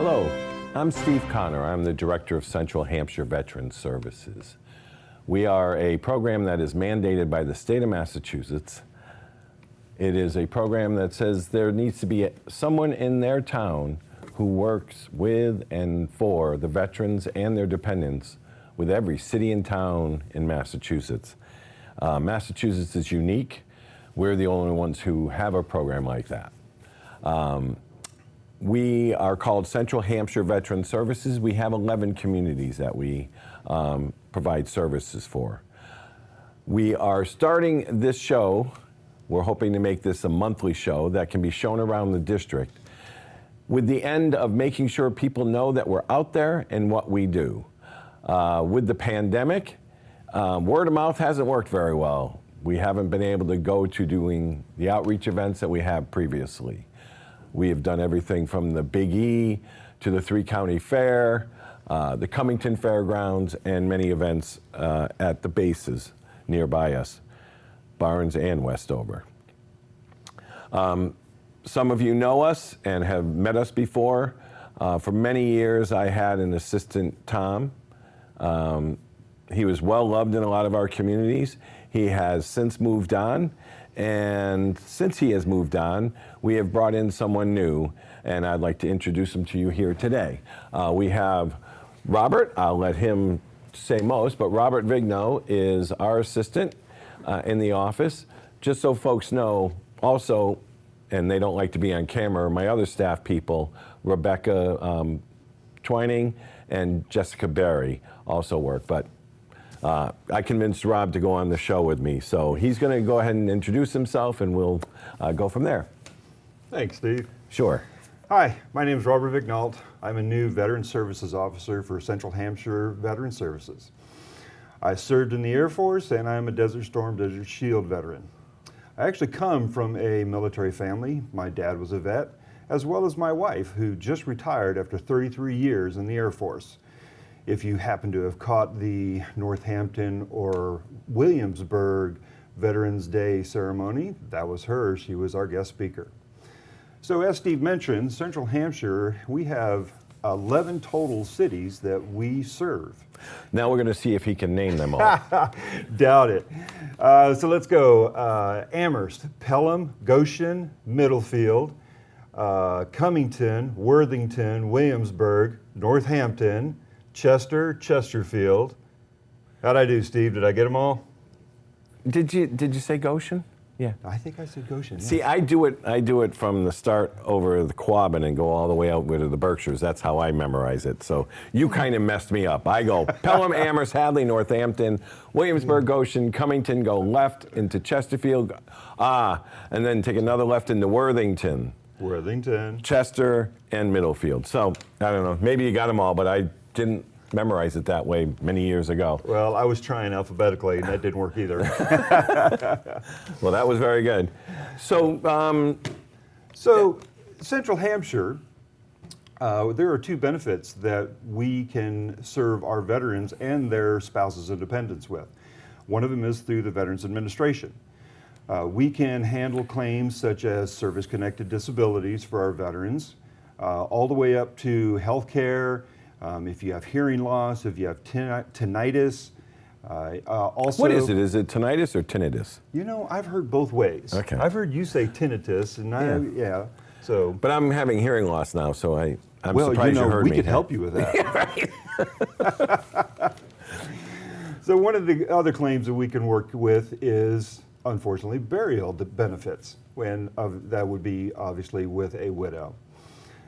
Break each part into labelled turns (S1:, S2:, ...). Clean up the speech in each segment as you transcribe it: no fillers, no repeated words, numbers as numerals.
S1: Hello, I'm Steve Connor. I'm the Director of Central Hampshire Veteran Services. We are a program that is mandated by the state of Massachusetts. It is a program that says there needs to be someone in their town who works with and for the veterans and their dependents with every city and town in Massachusetts. Massachusetts is unique. We're the only ones who have a program like that. We are called Central Hampshire Veteran Services. We have 11 communities that we provide services for. We are starting this show. We're hoping to make this a monthly show that can be shown around the district with the end of making sure people know that we're out there and what we do. With the pandemic, word of mouth hasn't worked very well. We haven't been able to go to doing the outreach events that we have previously. We have done everything from the Big E to the 3-County Fair, the Cummington Fairgrounds, and many events at the bases nearby us, Barnes and Westover. Some of you know us and have met us before. For many years, I had an assistant, Tom. He was well loved in a lot of our communities. He has since moved on. And since he has moved on, we have brought in someone new, and I'd like to introduce him to you here today. We have Robert. I'll let him say most, but Robert Vigneault is our assistant in the office. Just so folks know, also, and they don't like to be on camera, my other staff people, Rebecca Twining and Jessica Berry, also work. But I convinced Rob to go on the show with me, so he's going to go ahead and introduce himself, and we'll go from there.
S2: Thanks, Steve.
S1: Sure.
S2: Hi, my name is Robert Vigneault. I'm a new Veteran Services Officer for Central Hampshire Veteran Services. I served in the Air Force, and I'm a Desert Storm, Desert Shield veteran. I actually come from a military family. My dad was a vet, as well as my wife, who just retired after 33 years in the Air Force. If you happen to have caught the Northampton or Williamsburg Veterans Day ceremony, that was her. She was our guest speaker. So as Steve mentioned, Central Hampshire, we have 11 total cities that we serve.
S1: Now we're going to see if he can name them all.
S2: Doubt it. So let's go. Amherst, Pelham, Goshen, Middlefield, Cummington, Worthington, Williamsburg, Northampton, Chester, Chesterfield. How'd I do, Steve? Did I get them all?
S1: Did you say Goshen? Yeah.
S2: I think I said Goshen.
S1: See, I do it from the start over the Quabbin and go all the way out to the Berkshires. That's how I memorize it. So you kind of messed me up. I go Pelham, Amherst, Hadley, Northampton, Williamsburg, Goshen, Cummington, go left into Chesterfield, and then take another left into Worthington, Chester, and Middlefield. So I don't know. Maybe you got them all, but I didn't memorize it that way many years ago.
S2: Well, I was trying alphabetically, and that didn't work either.
S1: Well, that was very good. So,
S2: Central Hampshire, there are two benefits that we can serve our veterans and their spouses and dependents with. One of them is through the Veterans Administration. We can handle claims such as service-connected disabilities for our veterans, all the way up to health care. If you have hearing loss, if you have tinnitus, also...
S1: What is it? Is it tinnitus or tinnitus?
S2: You know, I've heard both ways.
S1: Okay.
S2: I've heard you say tinnitus, and so...
S1: But I'm having hearing loss now, so I'm surprised you heard me.
S2: We could help you with that. So one of the other claims that we can work with is, unfortunately, burial benefits, that would be obviously with a widow.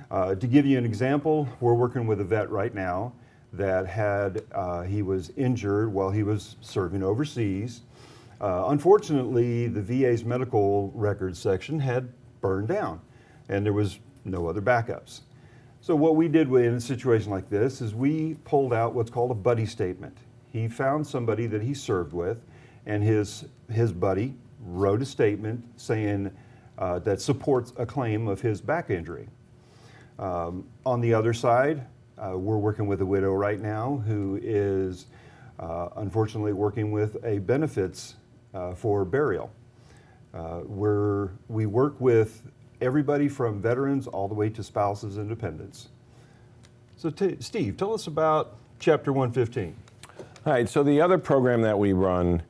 S2: To give you an example, we're working with a vet right now that he was injured while he was serving overseas. Unfortunately, the VA's medical records section had burned down, and there was no other backups. So what we did in a situation like this is we pulled out what's called a buddy statement. He found somebody that he served with, and his buddy wrote a statement saying that supports a claim of his back injury. On the other side, we're working with a widow right now who is unfortunately working with a benefits for burial. We work with everybody from veterans all the way to spouses and dependents. So Steve, tell us about Chapter 115.
S1: All right, so the other program that we run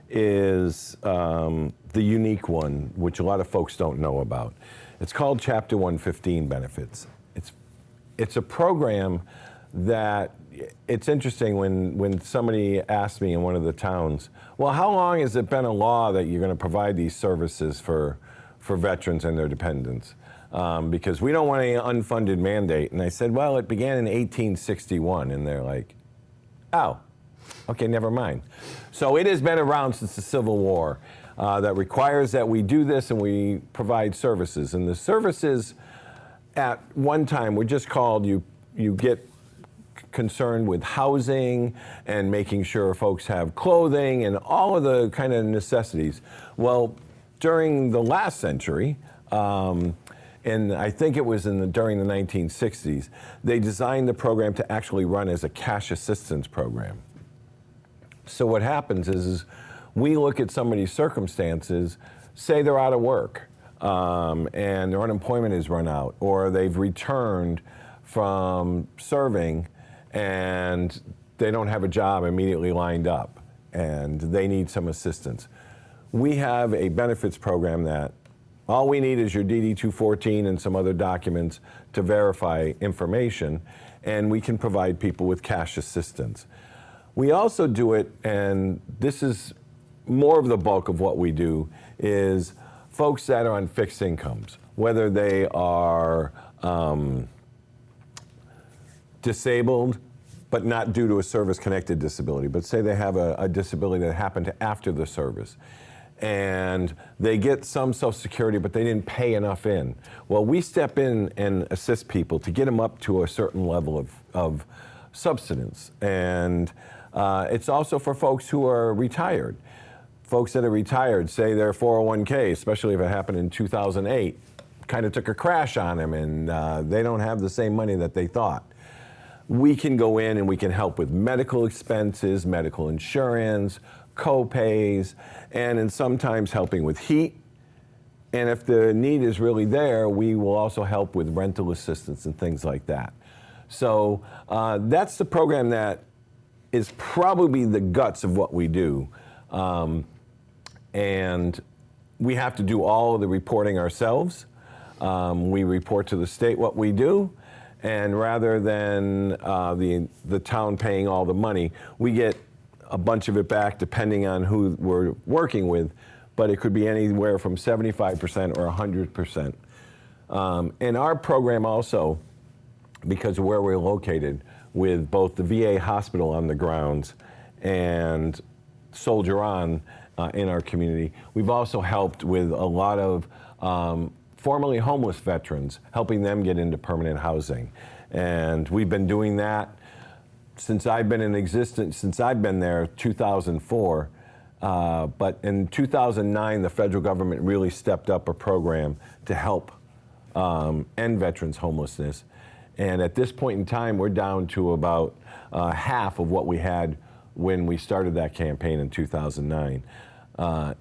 S1: is the unique one, which a lot of folks don't know about. It's called Chapter 115 Benefits. It's a program that, it's interesting when somebody asked me in one of the towns, well, how long has it been a law that you're going to provide these services for veterans and their dependents? Because we don't want any unfunded mandate. And I said, well, it began in 1861. And they're like, oh, okay, never mind. So it has been around since the Civil War that requires that we do this and we provide services. And the services at one time were just called, you get concerned with housing and making sure folks have clothing and all of the kind of necessities. Well, during the last century, and I think it was during the 1960s, they designed the program to actually run as a cash assistance program. So what happens is we look at somebody's circumstances, say they're out of work, and their unemployment is run out, or they've returned from serving and they don't have a job immediately lined up and they need some assistance. We have a benefits program that all we need is your DD-214 and some other documents to verify information, and we can provide people with cash assistance. We also do it, and this is more of the bulk of what we do, is folks that are on fixed incomes, whether they are disabled, but not due to a service-connected disability, but say they have a disability that happened after the service, and they get some Social Security, but they didn't pay enough in. Well, we step in and assist people to get them up to a certain level of subsistence. And it's also for folks who are retired. Folks that are retired, say their 401k, especially if it happened in 2008, kind of took a crash on them and they don't have the same money that they thought. We can go in and we can help with medical expenses, medical insurance, co-pays, and sometimes helping with heat. And if the need is really there, we will also help with rental assistance and things like that. So that's the program that is probably the guts of what we do. And we have to do all of the reporting ourselves. We report to the state what we do. And rather than the town paying all the money, we get a bunch of it back depending on who we're working with, but it could be anywhere from 75% or 100%. And our program also, because of where we're located, with both the VA hospital on the grounds and Soldier On in our community, we've also helped with a lot of formerly homeless veterans, helping them get into permanent housing. And we've been doing that since I've been in existence, since I've been there, 2004. But in 2009, the federal government really stepped up a program to help end veterans' homelessness. And at this point in time, we're down to about half of what we had when we started that campaign in 2009.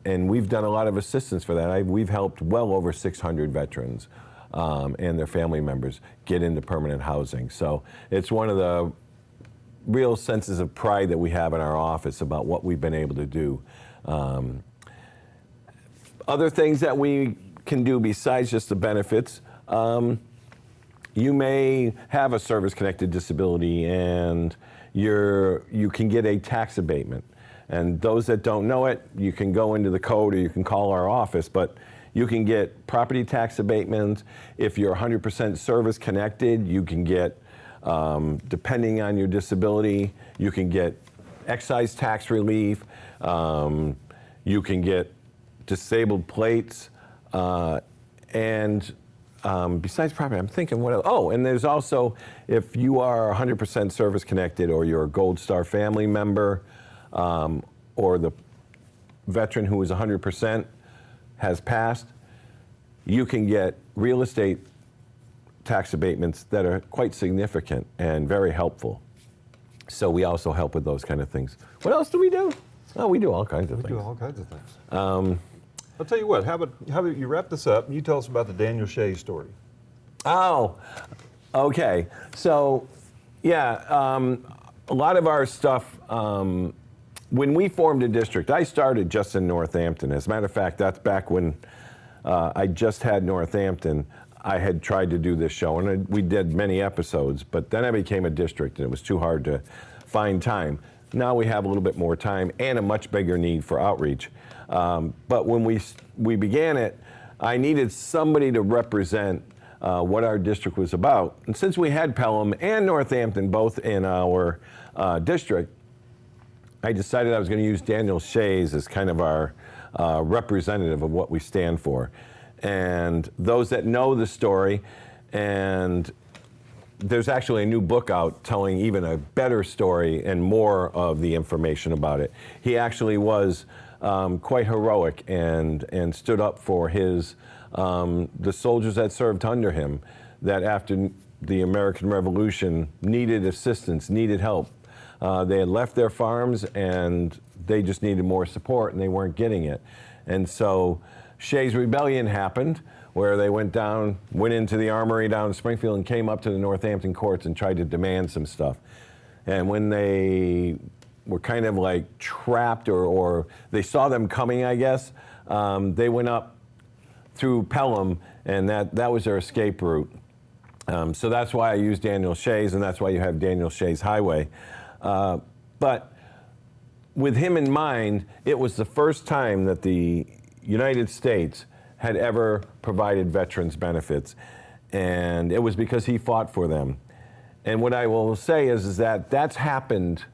S1: And we've done a lot of assistance for that. We've helped well over 600 veterans and their family members get into permanent housing. So it's one of the real senses of pride that we have in our office about what we've been able to do. Other things that we can do besides just the benefits, you may have a service-connected disability and you can get a tax abatement. And those that don't know it, you can go into the code or you can call our office, but you can get property tax abatements. If you're 100% service connected, you can get, depending on your disability, you can get excise tax relief, you can get disabled plates, and besides property, I'm thinking what else? Oh, and there's also, if you are 100% service connected or you're a Gold Star family member, or the veteran who is 100% has passed, you can get real estate tax abatements that are quite significant and very helpful. So we also help with those kind of things. What else do we do? Oh, we do all kinds of things.
S2: We do all kinds of things. I'll tell you what, how about you wrap this up and you tell us about the Daniel Shea story.
S1: Oh, okay. So Yeah, a lot of our stuff, when we formed a district, I started just in Northampton. As a matter of fact, that's back when I just had Northampton. I had tried to do this show, and we did many episodes, but then I became a district, and it was too hard to find time. Now we have a little bit more time and a much bigger need for outreach. But when we began it, I needed somebody to represent what our district was about. And since we had Pelham and Northampton both in our district, I decided I was going to use Daniel Shays as kind of our representative of what we stand for. And those that know the story, and there's actually a new book out telling even a better story and more of the information about it. He actually was quite heroic and stood up for the soldiers that served under him, that after the American Revolution needed assistance, needed help. They had left their farms and they just needed more support and they weren't getting it. And so Shays' Rebellion happened, where they went into the armory down in Springfield and came up to the Northampton courts and tried to demand some stuff. And when they were kind of like trapped or they saw them coming, I guess, they went up through Pelham, and that was their escape route. So that's why I use Daniel Shays, and that's why you have Daniel Shays Highway. But with him in mind, it was the first time that the United States had ever provided veterans benefits, and it was because he fought for them. And what I will say is that that's happened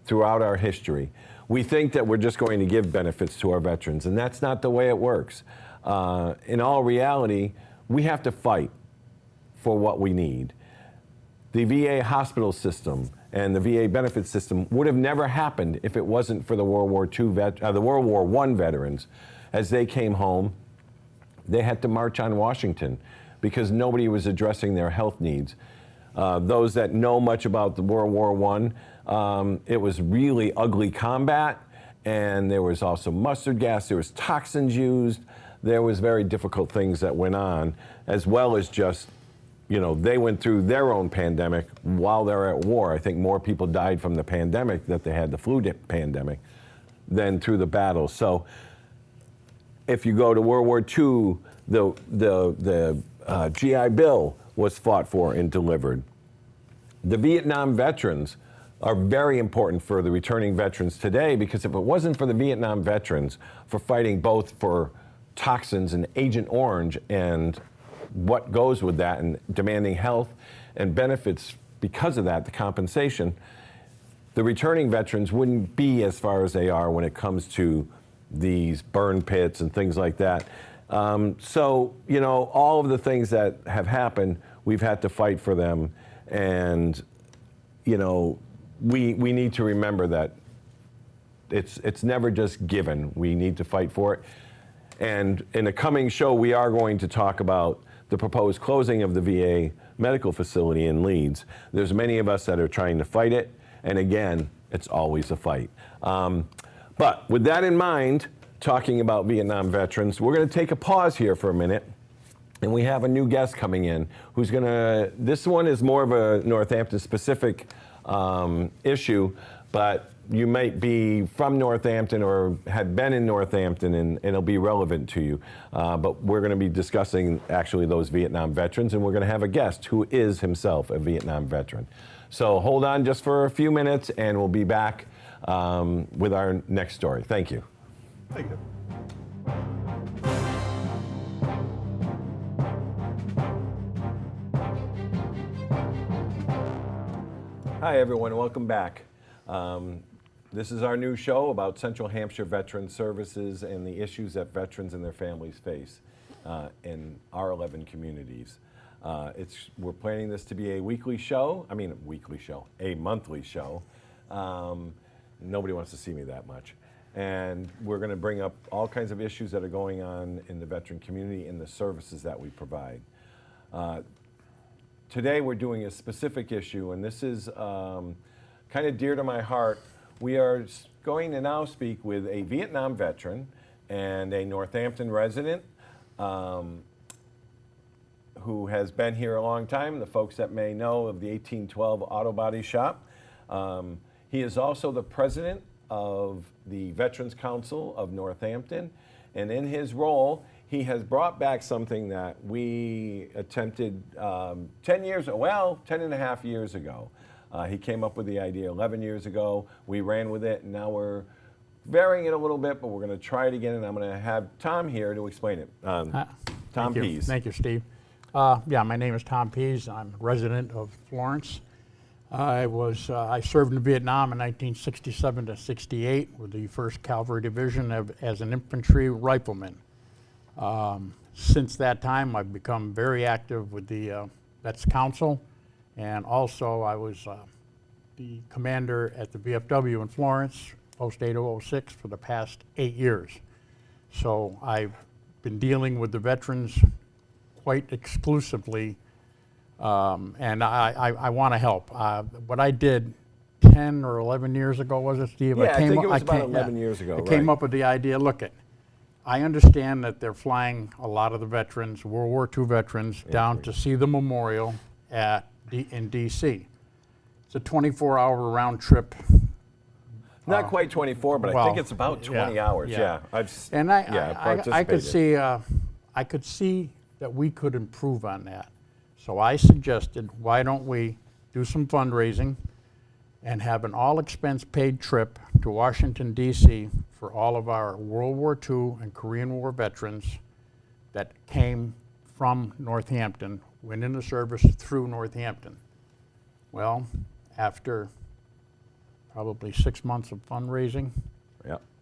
S1: throughout our history. We think that we're just going to give benefits to our veterans, and that's not the way it works. In all reality, we have to fight for what we need. The VA hospital system and the VA benefit system would have never happened if it wasn't for the World War I veterans. As they came home, they had to march on Washington because nobody was addressing their health needs. Those that know much about the World War I, it was really ugly combat, and there was also mustard gas, there was toxins used, there was very difficult things that went on, as well as just, they went through their own pandemic while they're at war. I think more people died from the pandemic that they had the flu pandemic than through the battle. So if you go to World War II, the GI Bill was fought for and delivered. The Vietnam veterans are very important for the returning veterans today, because if it wasn't for the Vietnam veterans for fighting both for toxins and Agent Orange and what goes with that and demanding health and benefits because of that, the compensation, the returning veterans wouldn't be as far as they are when it comes to these burn pits and things like that. So, all of the things that have happened, we've had to fight for them. And, we need to remember that it's never just given. We need to fight for it. And in a coming show, we are going to talk about the proposed closing of the VA medical facility in Leeds. There's many of us that are trying to fight it. And again, it's always a fight. But with that in mind, talking about Vietnam veterans, we're going to take a pause here for a minute. And we have a new guest coming in who's going to, this one is more of a Northampton specific issue, but you might be from Northampton or had been in Northampton and it'll be relevant to you. But we're going to be discussing actually those Vietnam veterans, and we're going to have a guest who is himself a Vietnam veteran. So hold on just for a few minutes and we'll be back with our next story. Thank you.
S2: Thank you.
S1: Hi everyone, welcome back. This is our new show about Central Hampshire Veteran Services and the issues that veterans and their families face in our 11 communities. We're planning this to be a monthly show. Nobody wants to see me that much. And we're going to bring up all kinds of issues that are going on in the veteran community and the services that we provide. Today we're doing a specific issue, and this is kind of dear to my heart. We are going to now speak with a Vietnam veteran and a Northampton resident who has been here a long time, the folks that may know of the 1812 Auto Body Shop. He is also the president of the Veterans Council of Northampton, and in his role, he has brought back something that we attempted 10 and a half years ago. He came up with the idea 11 years ago. We ran with it, and now we're varying it a little bit, but we're going to try it again, and I'm going to have Tom here to explain it. Tom Pease.
S3: Thank you, Steve. Yeah, my name is Tom Pease. I'm a resident of Florence. I served in Vietnam in 1967 to 68 with the 1st Cavalry Division as an infantry rifleman. Since that time, I've become very active with the Vets Council, and also I was the commander at the VFW in Florence, Post 8006, for the past 8 years. So I've been dealing with the veterans quite exclusively, and I want to help. What I did 10 or 11 years ago, was it, Steve?
S1: Yeah, I think it was about 11 years ago,
S3: I came up with the idea, I understand that they're flying a lot of the veterans, World War II veterans, down to see the memorial in D.C. It's a 24-hour round trip.
S1: Not quite 24, but I think it's about 20 hours. Yeah,
S3: I could see that we could improve on that. So I suggested, why don't we do some fundraising and have an all-expense paid trip to Washington, D.C. for all of our World War II and Korean War veterans that came from Northampton, went into service through Northampton. Well, after probably 6 months of fundraising,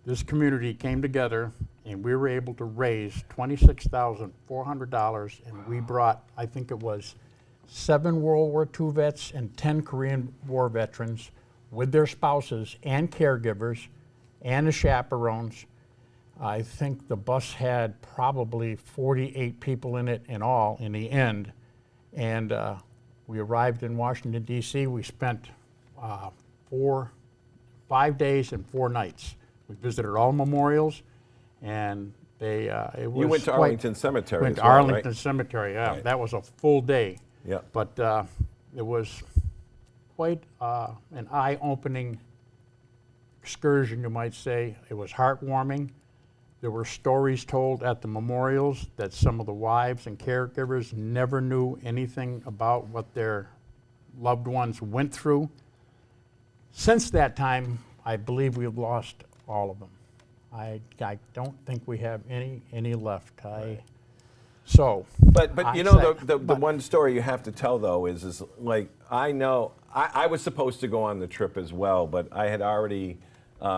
S3: this community came together and we were able to raise $26,400, and we brought, I think it was 7 World War II vets and 10 Korean War veterans with their spouses and caregivers and the chaperones. I think the bus had probably 48 people in it in all in the end. And we arrived in Washington, D.C. We spent 5 days and 4 nights. We visited all memorials, and it was
S1: You went to Arlington Cemetery
S3: Went
S1: as
S3: to
S1: well,
S3: Arlington
S1: right?
S3: Cemetery, yeah.
S1: Right.
S3: That was a full day.
S1: Yeah.
S3: But it was quite an eye-opening excursion, you might say. It was heartwarming. There were stories told at the memorials that some of the wives and caregivers never knew anything about what their loved ones went through. Since that time, I believe we've lost all of them. I don't think we have any left.
S1: But you know, the one story you have to tell though is like, I know I was supposed to go on the trip as well, but I had already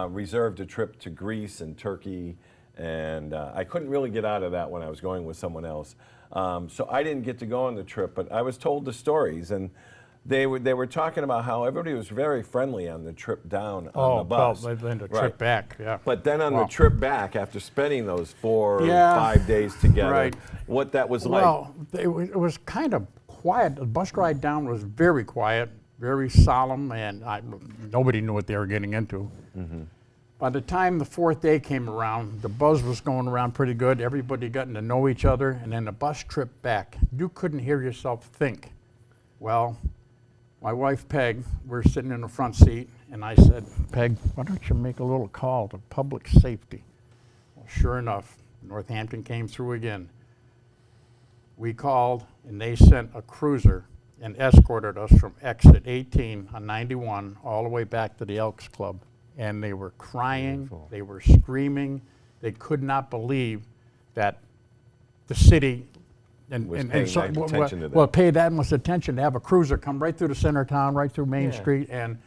S1: reserved a trip to Greece and Turkey, and I couldn't really get out of that when I was going with someone else. So I didn't get to go on the trip, but I was told the stories, and they were talking about how everybody was very friendly on the trip down on the bus.
S3: Oh, then the trip back, yeah.
S1: But then on the trip back, after spending those 4 or 5 days together, what that was like.
S3: Well, it was kind of quiet. The bus ride down was very quiet, very solemn, and nobody knew what they were getting into. Mm-hmm. By the time the 4th day came around, the buzz was going around pretty good. Everybody getting to know each other, and then the bus trip back, you couldn't hear yourself think. Well, my wife, Peg, we're sitting in the front seat, and I said, Peg, why don't you make a little call to public safety? Well, sure enough, Northampton came through again. We called, and they sent a cruiser and escorted us from exit 18 on 91 all the way back to the Elks Club. And they were crying, they were screaming, they could not believe that the city paid that much attention to have a cruiser come right through the center of town, right through Main Street, and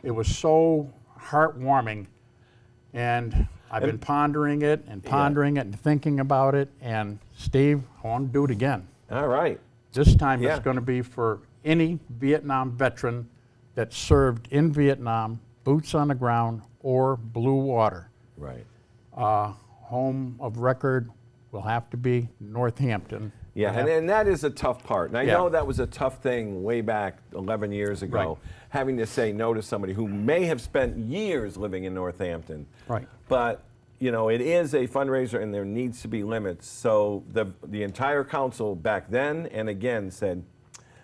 S3: it was so heartwarming. And I've been pondering it and thinking about it, and Steve, I want to do it again.
S1: All right.
S3: This time it's going to be for any Vietnam veteran that served in Vietnam, boots on the ground, or blue water.
S1: Right.
S3: Home of record will have to be Northampton.
S1: Yeah, and that is a tough part. And I know that was a tough thing way back 11 years ago, having to say no to somebody who may have spent years living in Northampton.
S3: Right.
S1: But you know, it is a fundraiser and there needs to be limits. So the entire council back then and again said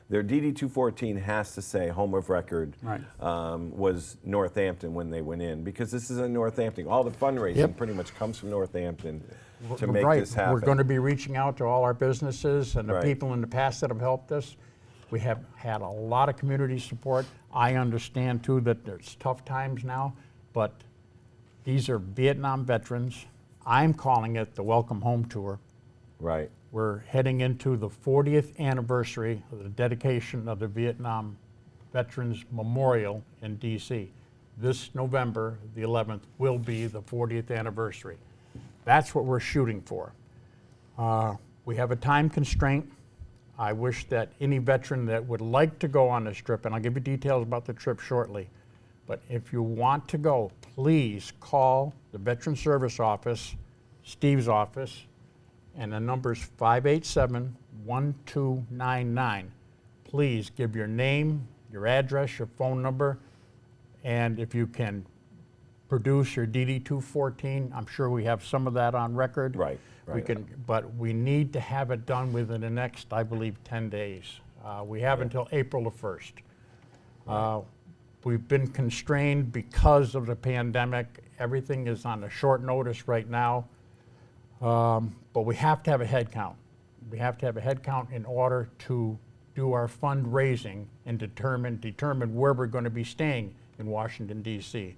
S1: their DD 214 has to say home of record
S3: Right.
S1: was Northampton when they went in, because this is in Northampton. All the fundraising
S3: Yep.
S1: pretty much comes from Northampton to make
S3: Right.
S1: this happen.
S3: We're going to be reaching out to all our businesses and the
S1: Right.
S3: people in the past that have helped us. We have had a lot of community support. I understand too that there's tough times now, but these are Vietnam veterans. I'm calling it the Welcome Home Tour.
S1: Right.
S3: We're heading into the 40th anniversary of the dedication of the Vietnam Veterans Memorial in DC. This November, the 11th, will be the 40th anniversary. That's what we're shooting for. We have a time constraint. I wish that any veteran that would like to go on this trip, and I'll give you details about the trip shortly, but if you want to go, please call the Veteran Service Office, Steve's office, and the number's 587-1299. Please give your name, your address, your phone number, and if you can produce your DD 214, I'm sure we have some of that on record.
S1: Right,
S3: We
S1: right.
S3: can, but we need to have it done within the next, I believe, 10 days. We have until April the 1st. We've been constrained because of the pandemic. Everything is on a short notice right now. But we have to have a head count. We have to have a head count in order to do our fundraising and determine where we're going to be staying in Washington, D.C.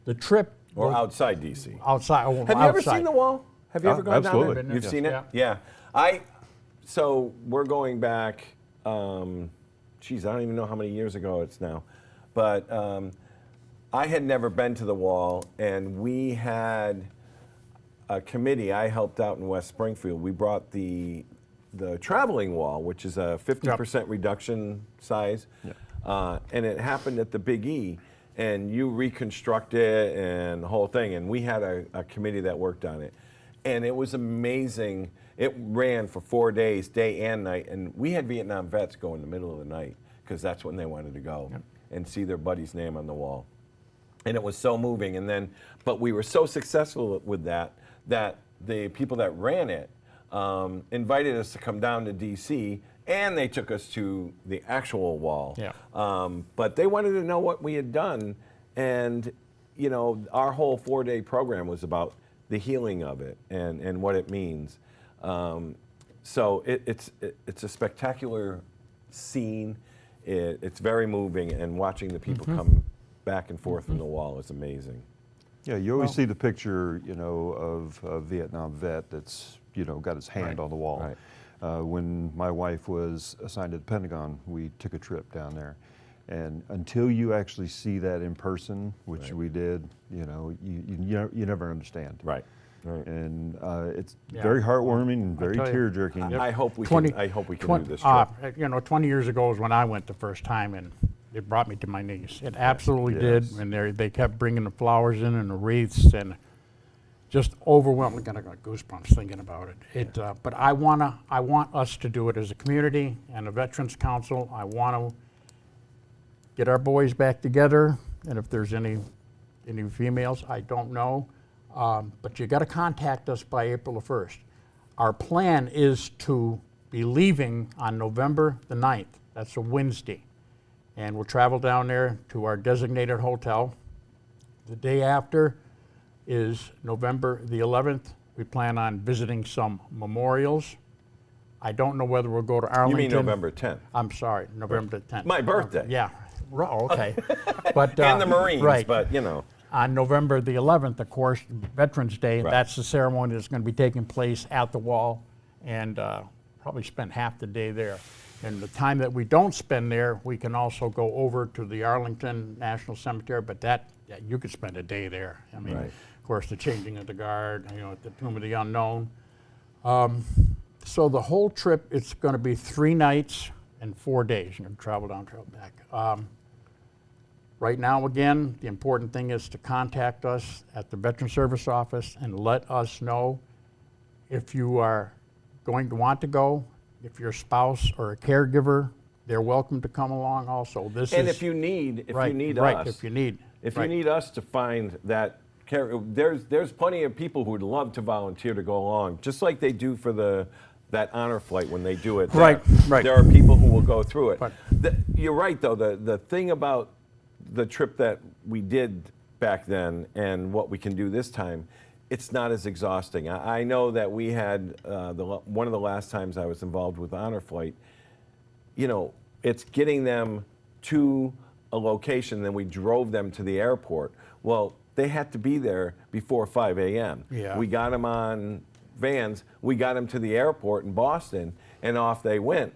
S3: The trip
S1: Or outside DC.
S3: outside.
S1: Have you ever seen the wall? Have you ever gone
S2: absolutely.
S1: down there? You've
S3: Yeah.
S1: seen it?
S3: Yeah.
S1: Yeah. So we're going back, geez, I don't even know how many years ago it's now. But I had never been to the wall, and we had a committee. I helped out in West Springfield. We brought the traveling wall, which is a 50% reduction size, and it happened at the Big E. And you reconstruct it and the whole thing. And we had a committee that worked on it. And it was amazing. It ran for 4 days, day and night. And we had Vietnam vets go in the middle of the night because that's when they wanted to go and see their buddy's name on the wall. And it was so moving. And then, but we were so successful with that the people that ran it invited us to come down to DC, and they took us to the actual wall.
S3: Yeah.
S1: But they wanted to know what we had done, and you know, our whole 4-day program was about the healing of it and what it means. So it's a spectacular scene. It's very moving, and watching the people come back and forth from the wall is amazing.
S2: Yeah, you always see the picture, you know, of a Vietnam vet that's, you know, got his hand on the wall.
S1: Right.
S2: When my wife was assigned to the Pentagon, we took a trip down there. And until you actually see that in person, which we did, you know, you never understand.
S1: Right. Right.
S2: And it's
S3: Yeah.
S2: very heartwarming and very
S3: tell you.
S2: tear-jerking.
S1: I hope we
S3: 20
S1: can do this trip.
S3: You know, 20 years ago is when I went the first time, and it brought me to my knees. It absolutely did.
S2: Yes.
S3: And they kept bringing the flowers in and the wreaths, and just overwhelming. I got goosebumps thinking about it. But I want us to do it as a community and a Veterans Council. I want to get our boys back together, and if there's any females, I don't know. But you got to contact us by April the 1st. Our plan is to be leaving on November the 9th. That's a Wednesday. And we'll travel down there to our designated hotel. The day after is November the 11th. We plan on visiting some memorials. I don't know whether we'll go to
S1: You
S3: Arlington.
S1: mean November 10th?
S3: I'm sorry, November the 10th.
S1: My birthday.
S3: Yeah. Okay. But,
S1: And the Marines,
S3: right.
S1: but you know.
S3: On November the 11th, of course, Veterans Day,
S1: Right.
S3: that's the ceremony that's going to be taking place at the wall, and probably spend half the day there. And the time that we don't spend there, we can also go over to the Arlington National Cemetery, but you could spend a day there. I mean,
S1: Right.
S3: of course, the changing of the guard, you know, at the Tomb of the Unknown. So the whole trip, it's going to be 3 nights and 4 days. You're going to travel down, travel back. Right now, again, the important thing is to contact us at the Veteran Service Office and let us know if you are going to want to go. If your spouse or a caregiver, they're welcome to come along also.
S1: And if you need
S3: right,
S1: us,
S3: if you need
S1: us to find that There's plenty of people who would love to volunteer to go along, just like they do for that honor flight when they do it.
S3: Right, right.
S1: There are people who will go through it.
S3: But-
S1: You're right, though. The thing about the trip that we did back then and what we can do this time, it's not as exhausting. I know that we had one of the last times I was involved with honor flight. You know, it's getting them to a location, then we drove them to the airport. Well, they had to be there before 5 a.m.
S3: Yeah.
S1: We got them on vans. We got them to the airport in Boston, and off they went.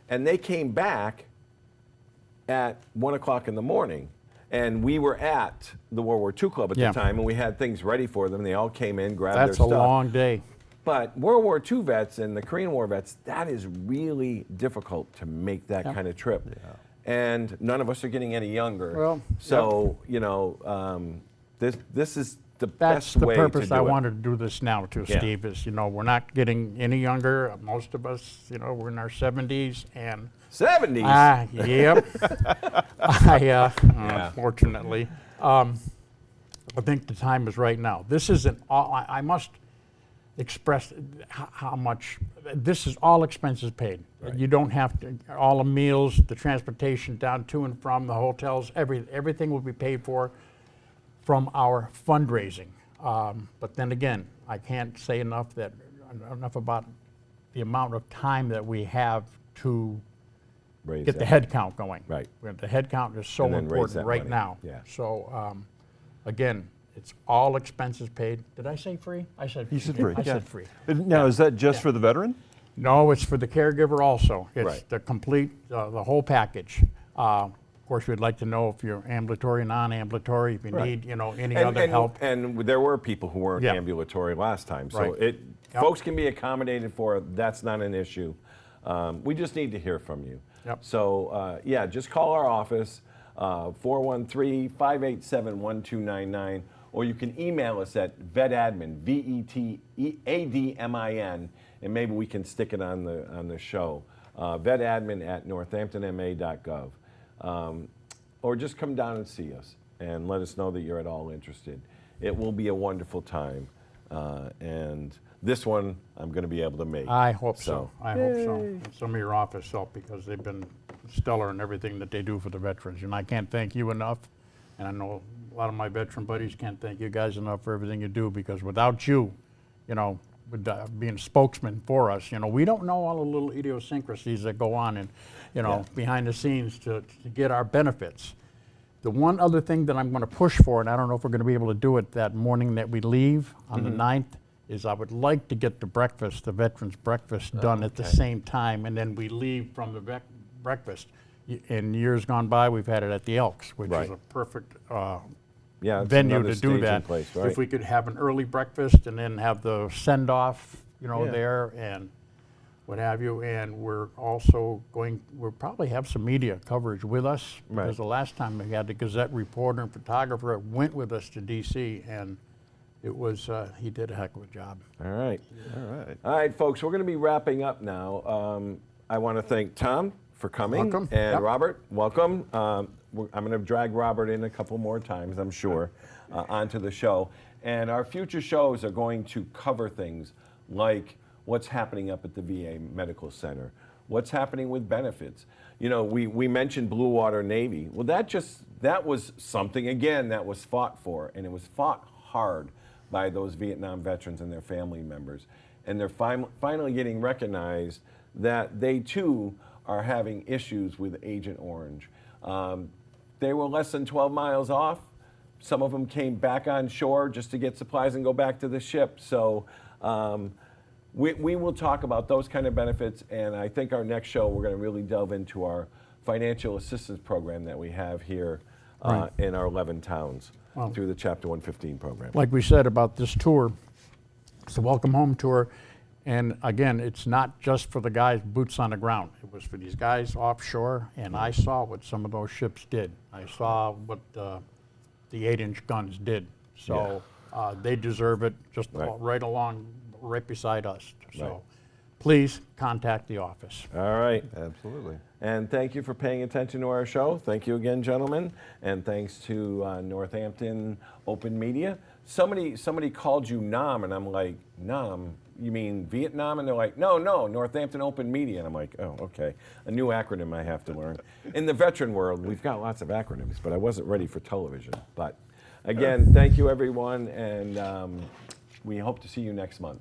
S1: And they came back at 1 o'clock in the morning. And we were at the World War II Club at
S3: Yeah.
S1: the time, and we had things ready for them. They all came in, grabbed
S3: That's
S1: their
S3: a
S1: stuff.
S3: long day.
S1: But World War II vets and the Korean War vets, that is really difficult to make that kind of trip. And none of us are getting any younger.
S3: Well,
S1: so, you know, this is the
S3: That's
S1: best
S3: the
S1: way
S3: purpose
S1: to do
S3: I
S1: it.
S3: wanted to do this now too,
S1: Yeah.
S3: Steve, is, you know, we're not getting any younger. Most of us, you know, we're in our 70s and
S1: 70s.
S3: yep. Unfortunately. I think the time is right now. This isn't all, I must express how much, this is all expenses paid.
S1: Right.
S3: You don't have to, all the meals, the transportation down to and from, the hotels, everything will be paid for from our fundraising. But then again, I can't say enough about the amount of time that we have to
S1: Raise
S3: get the
S1: that.
S3: head count going.
S1: Right.
S3: The head count is so
S1: And then raise
S3: important
S1: that
S3: right
S1: money.
S3: now.
S1: Yeah.
S3: So, again, it's all expenses paid. Did I say free? I said
S2: You said free.
S3: I
S2: yeah.
S3: said free.
S2: Now, is that just for the veteran?
S3: No, it's for the caregiver also. It's
S1: Right.
S3: the complete, the whole package. Of course, we'd like to know if you're ambulatory, non-ambulatory, if you
S1: Right.
S3: need, you know, any other help.
S1: And there were people who weren't
S3: Yeah.
S1: ambulatory last time. So
S3: Right. Yep.
S1: folks can be accommodated for it. That's not an issue. We just need to hear from you.
S3: Yep.
S1: So, yeah, just call our office, 413-587-1299, or you can email us at vetadmin, VETADMIN, and maybe we can stick it on the show, vetadmin@northamptonma.gov. Or just come down and see us and let us know that you're at all interested. It will be a wonderful time. And this one I'm going to be able to make.
S3: I hope so. I hope so. And some of your office help, because they've been stellar in everything that they do for the veterans. And I can't thank you enough. And I know a lot of my veteran buddies can't thank you guys enough for everything you do, because without you, you know, with being spokesman for us, you know, we don't know all the little idiosyncrasies that go on and, you know, behind the scenes to get our benefits. The one other thing that I'm going to push for, and I don't know if we're going to be able to do it that morning that we leave on the 9th, is I would like to get the breakfast, the veterans breakfast, done at the same time, and then we leave from the breakfast. In years gone by, we've had it at the Elks, which
S1: Right.
S3: is a perfect
S1: Yeah, it's
S3: venue
S1: another
S3: to do
S1: staging
S3: that.
S1: place, right?
S3: If we could have an early breakfast and then have the send-off, you know,
S1: Yeah.
S3: there and what have you. And we're also we'll probably have some media coverage with us.
S1: Right.
S3: Because the last time we had the Gazette reporter and photographer went with us to DC, and it was, he did a heck of a job.
S1: All right.
S2: All right.
S1: All right, folks, we're going to be wrapping up now. I want to thank Tom for coming.
S3: Welcome.
S1: And
S3: Yep.
S1: Robert, welcome. I'm going to drag Robert in a couple more times, I'm sure, onto the show. And our future shows are going to cover things like what's happening up at the VA Medical Center, what's happening with benefits. You know, we mentioned Blue Water Navy. Well, that was something, again, that was fought for, and it was fought hard by those Vietnam veterans and their family members. And they're finally getting recognized that they too are having issues with Agent Orange. They were less than 12 miles off. Some of them came back on shore just to get supplies and go back to the ship. So we will talk about those kind of benefits, and I think our next show we're going to really delve into our financial assistance program that we have here in our 11 towns through the Chapter 115 program.
S3: Like we said about this tour, it's a welcome home tour. And again, it's not just for the guys boots on the ground. It was for these guys offshore, and I saw what some of those ships did. I saw what the 8-inch guns did. So they deserve it, just
S1: Right.
S3: right beside us. So please contact the office.
S1: All right.
S2: Absolutely.
S1: And thank you for paying attention to our show. Thank you again, gentlemen. And thanks to Northampton Open Media. Somebody called you NOM, and I'm like, NOM? You mean Vietnam? And they're like, no, Northampton Open Media. And I'm like, oh, okay. A new acronym I have to learn. In the veteran world, we've got lots of acronyms, but I wasn't ready for television. But again, thank you, everyone, and we hope to see you next month.